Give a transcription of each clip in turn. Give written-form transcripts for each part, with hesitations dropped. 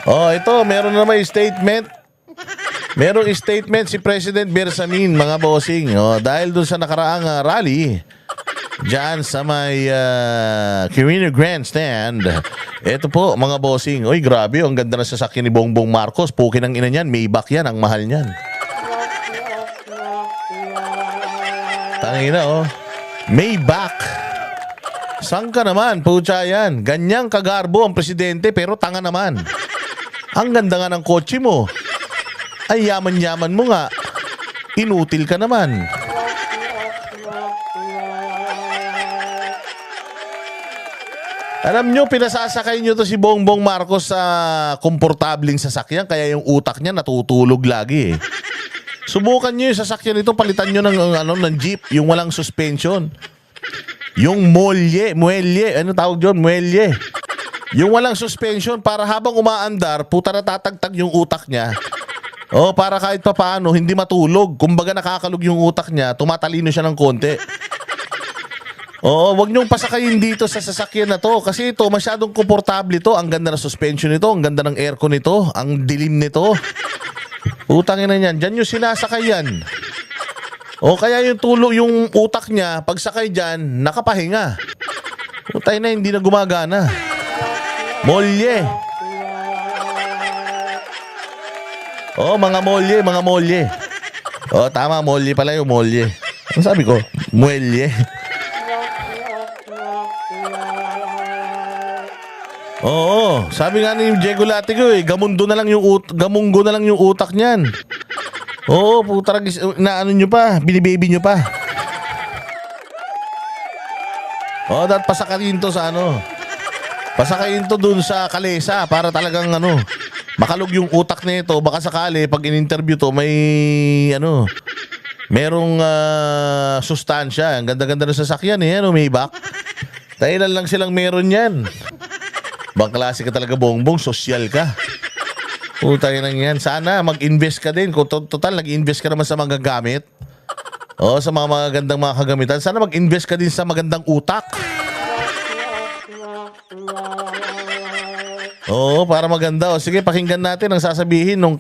Oh, ito, meron na may statement. Merong statement si President Bersamin, mga bossing. Oh, dahil dun sa nakaraang rally, diyan sa may Quirino Grandstand. Ito po, mga bossing. Uy, grabe, ang ganda na sasakyan ni Bongbong Marcos. Pukin ang ina niyan, Maybach yan, ang mahal niyan. Tangina, oh. Maybach. Saan ka naman, pucha yan? Ganyang kagarbo ang presidente, pero tanga naman. Ang ganda nga ng kotse mo. Ay, yaman-yaman mo nga. Inutil ka naman. Alam nyo, pinasasakay nyo to si Bongbong Marcos sa komportabling sasakyan, kaya yung utak niya natutulog lagi eh. Subukan nyo yung sasakyan nito, palitan nyo ng jeep, yung walang suspension. Yung muelle, ano tawag dyan? Muelle. Yung walang suspension para habang umaandar, puta natatagtag yung utak niya. Oh, para kahit pa paano, hindi matulog. Kumbaga nakakalog yung utak niya, tumatalino siya ng konti. Oo, wag niyong pasakayin dito sa sasakyan na to. Kasi ito, masyadong komportable ito. Ang ganda ng suspension nito, ang ganda ng aircon nito, ang dilim nito. Utangin na niyan, dyan yung sinasakay yan. O kaya yung yung utak niya, pagsakay dyan, nakapahinga. Utay na, hindi na gumagana. Molye. Oh, mga molye. Oh, tama, molye pala yung molye. Ano sabi ko? Muelle. Oo, sabi nga ni Diego Latigo gamunggo na lang yung utak niyan. Oo, puta na ano nyo pa, binibaby nyo pa. Oh, dapat pasakayin to sa ano. Pasakayin to dun sa kalesa para talagang ano, makalog yung utak nito. Baka sakali pag in-interview to may merong sustansya. Ang ganda-ganda ng sasakyan eh, Maybach. Dahilan lang silang meron yan. Bang klase ka talaga, Bongbong, sosyal ka. Putang ina yan. Sana mag-invest ka din. Kung total nag-invest ka naman sa mga gamit. O sa mga magandang mga kagamitan. Sana mag-invest ka din sa magandang utak. Oo, para maganda. O sige, pakinggan natin ang sasabihin nung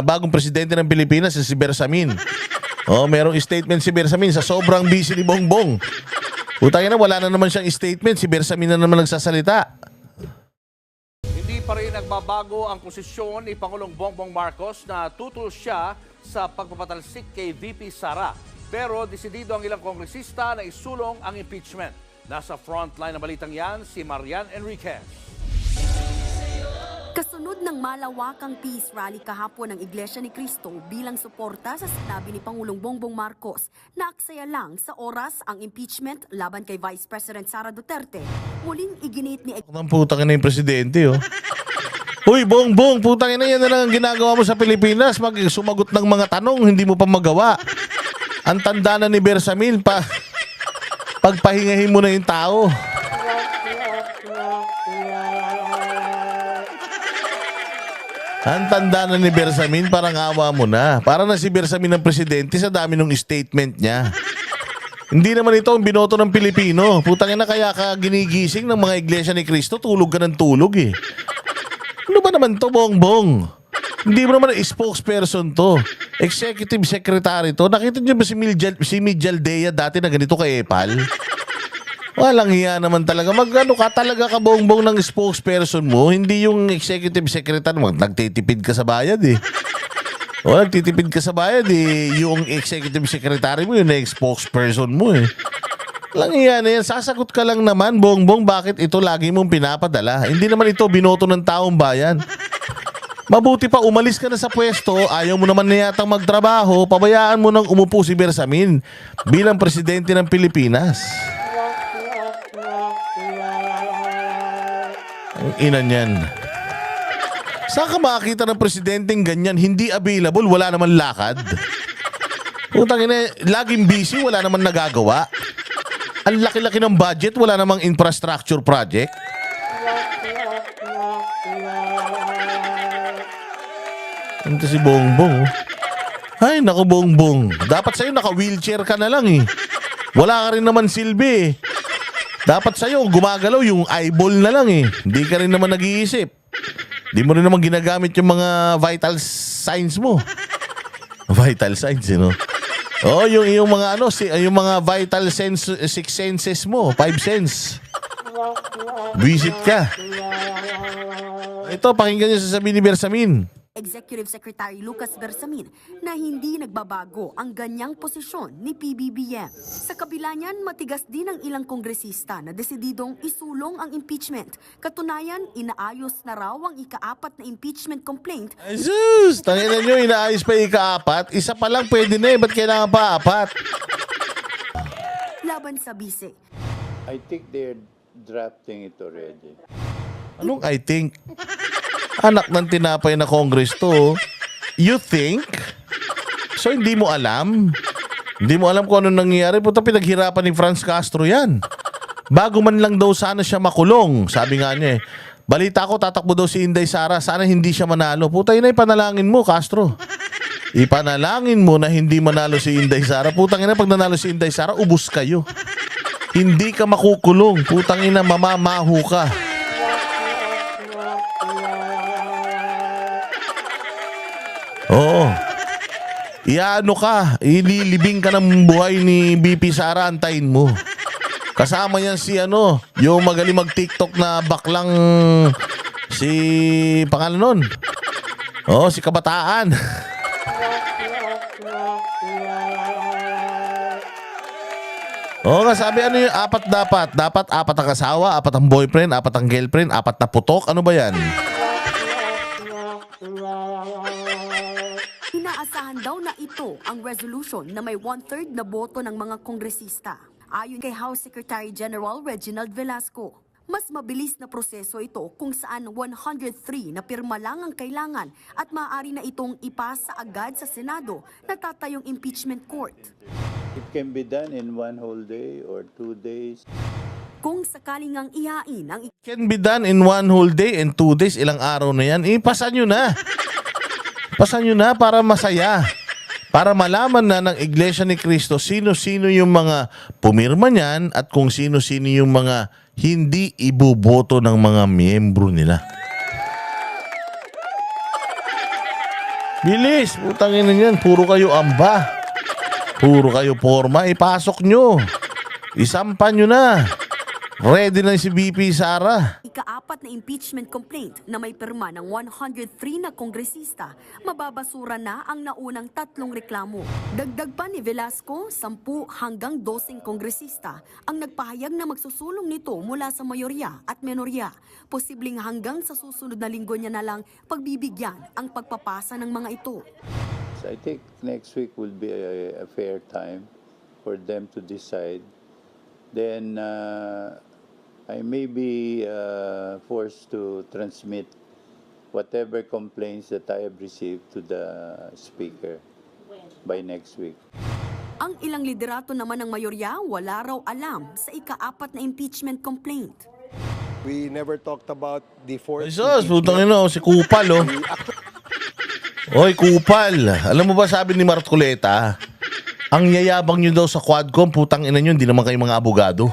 bagong presidente ng Pilipinas, si Bersamin. O, merong statement si Bersamin sa sobrang busy ni Bongbong. Putang ina, wala na naman siyang statement. Si Bersamin na naman nagsasalita. Hindi pa rin nagbabago ang posisyon ni Pangulong Bongbong Marcos na tutol siya sa pagpapatalsik kay VP Sara. Pero desidido ang ilang kongresista na isulong ang impeachment. Nasa frontline ng balitang yan, si Marian Enriquez. Kasunod ng malawakang peace rally kahapon ng Iglesia ni Cristo bilang suporta sa sinabi ni Pangulong Bongbong Marcos na aksaya lang sa oras ang impeachment laban kay Vice President Sara Duterte. Muling iginit ni Ang putang ina yung presidente, oh. Uy, Bongbong, putang ina, yan na lang ang ginagawa mo sa Pilipinas. Sumagot ng mga tanong, hindi mo pa magawa. Ang tanda na ni Bersamin, pagpahingahin mo na yung tao. Ang tanda na ni Bersamin, parang awa mo na. Para na si Bersamin ng presidente sa dami ng statement niya. Hindi naman ito ang binoto ng Pilipino. Putang ina, kaya ka ginigising ng mga Iglesia ni Cristo, tulog ka ng tulog eh. Ano ba naman to, Bongbong? Hindi mo naman spokesperson to. Executive Secretary to. Nakita niyo ba si Mijal Dea dati na ganito kay Epal? Walang hiya naman talaga. Magano ka talaga ka, Bongbong, ng spokesperson mo, hindi yung executive secretary mo. Nagtitipid ka sa bayad eh. O, nagtitipid ka sa bayad eh. Yung executive secretary mo, yung spokesperson mo eh. Walang hiya na yan. Sasagot ka lang naman, Bongbong, bakit ito lagi mong pinapadala? Hindi naman ito binoto ng taong bayan. Mabuti pa umalis ka na sa pwesto, ayaw mo naman na yatang magtrabaho, pabayaan mo nang umupo si Bersamin bilang presidente ng Pilipinas. Ang ina niyan. Saan ka makakita ng presidenteng ganyan? Hindi available, wala naman lakad. Putang ina, laging busy, wala naman nagagawa. Ang laki-laki ng budget, wala namang infrastructure project. Ito si Bongbong. Ay, naku Bongbong. Dapat sa'yo naka-wheelchair ka na lang eh. Wala ka rin naman silbi eh. Dapat sa'yo gumagalaw yung eyeball na lang eh. Hindi ka rin naman nag-iisip. Di mo rin naman ginagamit yung mga vital signs mo. Vital signs, you know? Oh, yung mga ano, yung mga vital sense, six senses mo, five sense. Visit ka. Ito, pakinggan niyo sasabihin ni Bersamin. Executive Secretary Lucas Bersamin na hindi nagbabago ang ganyang posisyon ni PBBM. Sa kabila niyan, matigas din ang ilang kongresista na desididong isulong ang impeachment. Katunayan, inaayos na raw ang ika-4 na impeachment complaint. Ay, sus! Tanginan nyo, inaayos pa yung ika-4. Isa pa lang pwede na eh. Ba't kailangan pa 4? Laban sa bise. I think they're drafting it already. Anong I think? Anak ng tinapay na Congress to. You think? So hindi mo alam? Hindi mo alam kung ano nangyayari. Puta, pinaghirapan ni Franz Castro yan. Bago man lang daw sana siya makulong. Sabi nga niya eh. Balita ko, tatakbo daw si Inday Sara. Sana hindi siya manalo. Puta, yun ay panalangin mo, Castro. Ipanalangin mo na hindi manalo si Inday Sara. Putang ina, pag nanalo si Inday Sara, ubus kayo. Hindi ka makukulong. Putang ina, mamamaho ka. Oo. Iano ka, ililibing ka ng buhay ni BP Sara, antayin mo. Kasama yan si ano, yung magaling mag-TikTok na baklang si pangalan nun. Oo, si Kabataan. Oo nga, sabi ano yung apat dapat? Dapat 4 ang asawa, 4 ang boyfriend, 4 ang girlfriend, 4 na putok. Ano ba yan? Inaasahan daw na ito ang resolution na may 1/3 na boto ng mga kongresista. Ayon kay House Secretary General Reginald Velasco, mas mabilis na proseso ito kung saan 103 na pirma lang ang kailangan at maaari na itong ipasa agad sa Senado na tatayong impeachment court. It can be done in 1 whole day or 2 days. Kung sakaling ang ihain ang Can be done in 1 whole day and 2 days. Ilang araw na yan. Ipasa nyo na. Pasan nyo na para masaya. Para malaman na ng Iglesia ni Cristo sino-sino yung mga pumirma niyan at kung sino-sino yung mga hindi iboboto ng mga miyembro nila. Bilis, putangin na yan. Puro kayo amba. Puro kayo forma. Ipasok nyo. Isampan nyo na. Ready na si BP Sara. ika-4 na impeachment complaint na may pirma ng 103 na kongresista, mababasura na ang naunang 3 reklamo. Dagdag pa ni Velasco, 10 hanggang 12 kongresista ang nagpahayag na magsusulong nito mula sa mayorya at menorya. Posibleng hanggang sa susunod na linggo niya na lang pagbibigyan ang pagpapasa ng mga ito. So I think next week will be a fair time for them to decide. Then I may be forced to transmit whatever complaints that I have received to the Speaker by next week. Ang ilang liderato naman ng mayorya wala raw alam sa ika-4 na impeachment complaint. We never talked about the fourth Jesus, putang ina, si Kupal, oh. Oy, Kupal. Alam mo ba sabi ni Marcoleta, ang yayabang nyo daw sa Quadcom, putang ina nyo, hindi naman kayo mga abogado.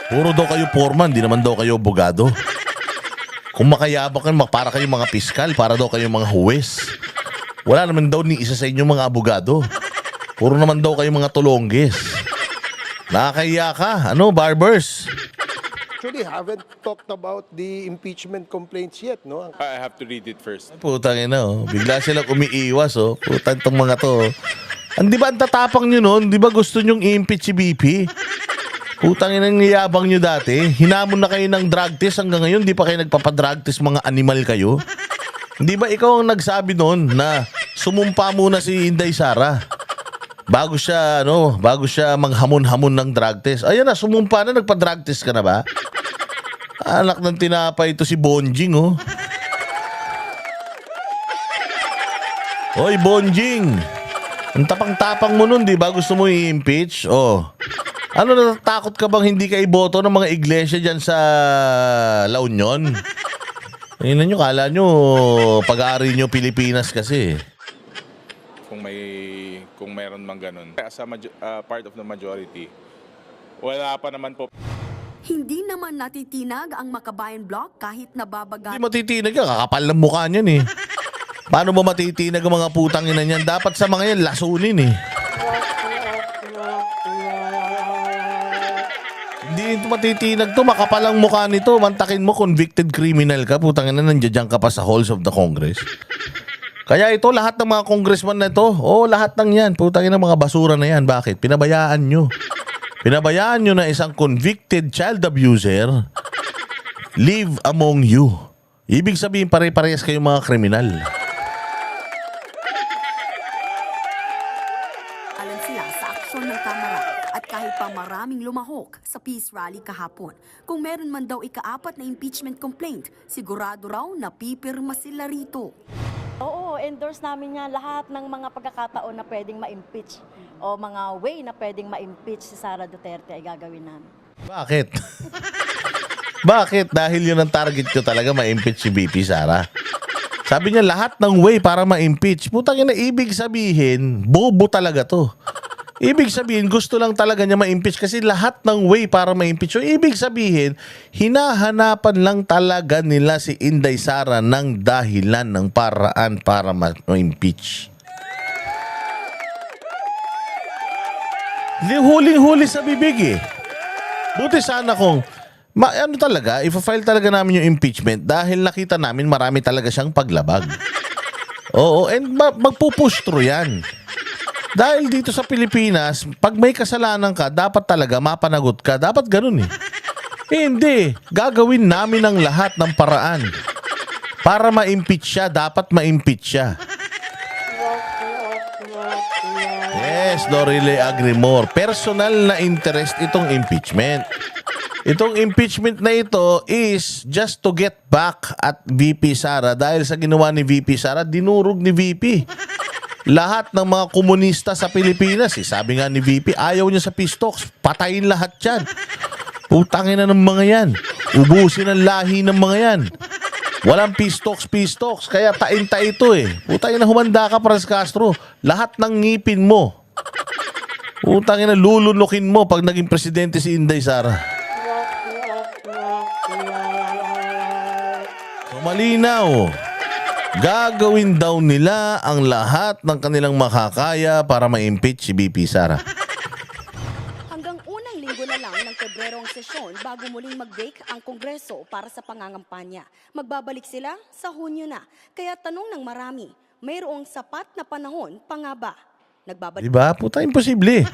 Puro daw kayo foreman, hindi naman daw kayo abogado. Kung makayabang kayo, para kayo mga piskal, para daw kayo mga huwes. Wala naman daw ni isa sa inyo mga abogado. Puro naman daw kayo mga tulongges. Nakakahiya ka. Ano, barbers? Actually haven't talked about the impeachment complaints yet, no? I have to read it first. Putang ina, oh. Bigla silang umiiwas, oh. Putang tong mga to, oh. Di ba ang tatapang nyo nun? Di ba gusto nyong i-impeach si BP? Putang ina, ng yabang nyo dati. Hinamon na kayo ng drug test hanggang ngayon. Di pa kayo nagpapadrug test, mga animal kayo. Di ba ikaw ang nagsabi nun na sumumpa muna si Inday Sara? Bago siya manghamon-hamon ng drug test. Ayan na, sumumpa na, nagpa-drug test ka na ba? Anak ng tinapay ito si Bonjing, oh. Hoy, Bonjing. Ang tapang-tapang mo nun, di ba? Gusto mo i-impeach? Oh. Ano, natatakot ka bang hindi ka iboto ng mga iglesia dyan sa La Union? Tingnan nyo, kala nyo, pag-aari nyo Pilipinas kasi. Kung mayroon mang ganun. As a part of the majority, wala pa naman po. Hindi naman natitinag ang Makabayan Block kahit Hindi nababagat matitinag yan. Kakapal ng mukha niyan eh. Paano mo matitinag ang mga putang ina niyan? Dapat sa mga yan, lasunin eh. Hindi ito matitinag to. Makapal ang mukha nito. Mantakin mo, convicted criminal ka. Putang ina, nandiyan ka pa sa halls of the Congress. Kaya ito, lahat ng mga congressman na ito, lahat ng yan. Putang ina, mga basura na yan. Bakit? Pinabayaan nyo. Pinabayaan nyo na isang convicted child abuser live among you. Ibig sabihin, pare-parehas kayong mga kriminal. alan sila sa aksyon ng Kamara at kahit pa maraming lumahok sa peace rally kahapon. Kung meron man daw ika-4 na impeachment complaint, sigurado raw na pipirma sila rito. Oo, endorse namin nga lahat ng mga pagkakataon na pwedeng ma-impeach o mga way na pwedeng ma-impeach si Sara Duterte ay gagawin namin. Bakit? Bakit? Dahil yun ang target ko talaga, ma-impeach si VP Sara. Sabi niya, lahat ng way para ma-impeach. Putang ina, ibig sabihin, bobo talaga to. Ibig sabihin, gusto lang talaga niya ma-impeach kasi lahat ng way para ma-impeach. So, ibig sabihin, hinahanapan lang talaga nila si Inday Sara ng dahilan ng paraan para ma-impeach. Huling-huli sa bibig eh. Buti sana kung ano talaga, ipa-file talaga namin yung impeachment dahil nakita namin marami talaga siyang paglabag. Oo, and magpupush through yan. Dahil dito sa Pilipinas, pag may kasalanan ka, dapat talaga mapanagot ka. Dapat ganun eh. Hindi. Gagawin namin ang lahat ng paraan. Para ma-impeach siya, dapat ma-impeach siya. Yes, don't really agree more. Personal na interest itong impeachment. Itong impeachment na ito is just to get back at VP Sara dahil sa ginawa ni VP Sara, dinurog ni VP. Lahat ng mga komunista sa Pilipinas, sabi nga ni VP, ayaw niya sa peace talks. Patayin lahat yan. Putangin na ng mga yan. Ubusin ang lahi ng mga yan. Walang peace talks. Kaya tain-ta ito eh. Putangin na humanda ka, Franz Castro. Lahat ng ngipin mo. Putangin na lulunukin mo pag naging presidente si Inday Sara. So malinaw. Gagawin daw nila ang lahat ng kanilang makakaya para ma-impeach si VP Sara. Hanggang unang linggo na lang ng Pebrero ang sesyon bago muling mag-break ang Kongreso para sa pangangampanya. Magbabalik sila sa Hunyo na. Kaya tanong ng marami, mayroong sapat na panahon pa nga ba? Nagbabalik Diba? Puta, imposible.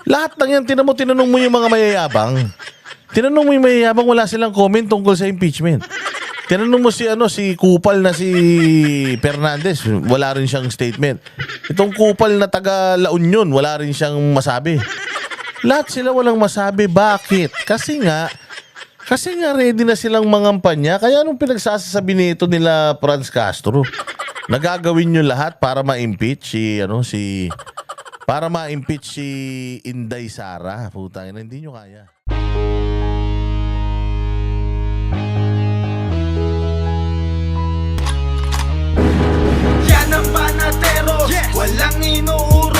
Lahat ng yan, tinanong mo yung mga mayayabang. Tinanong mo yung mayayabang, wala silang comment tungkol sa impeachment. Tinanong mo si kupal na si Fernandez, wala rin siyang statement. Itong kupal na taga La Union, wala rin siyang masabi. Lahat sila walang masabi. Bakit? Kasi nga ready na silang mangampanya. Kaya anong pinagsasabi nito nila Franz Castro? Nagagawin nyo lahat para ma-impeach si Inday Sara. Putang ina, hindi nyo kaya. Yan ang panatero, walang inuuro.